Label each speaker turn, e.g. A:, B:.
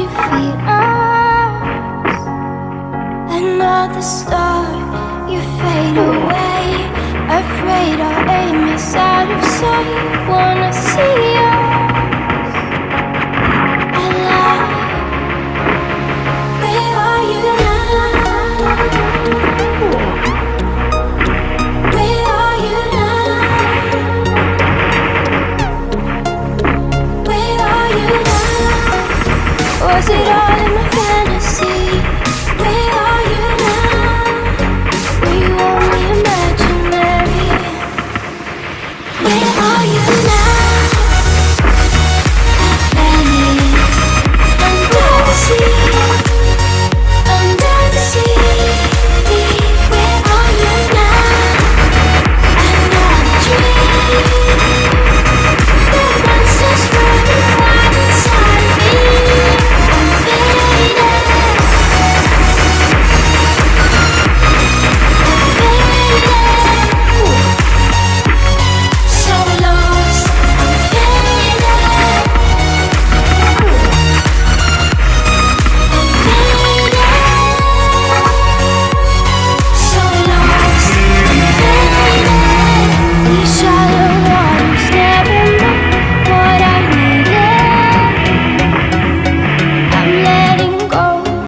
A: defeat us. Another star, you fade away. Afraid our aim is out of sight. Wanna see us alive. Where are you now? Where are you now? Where are you now? Was it all in my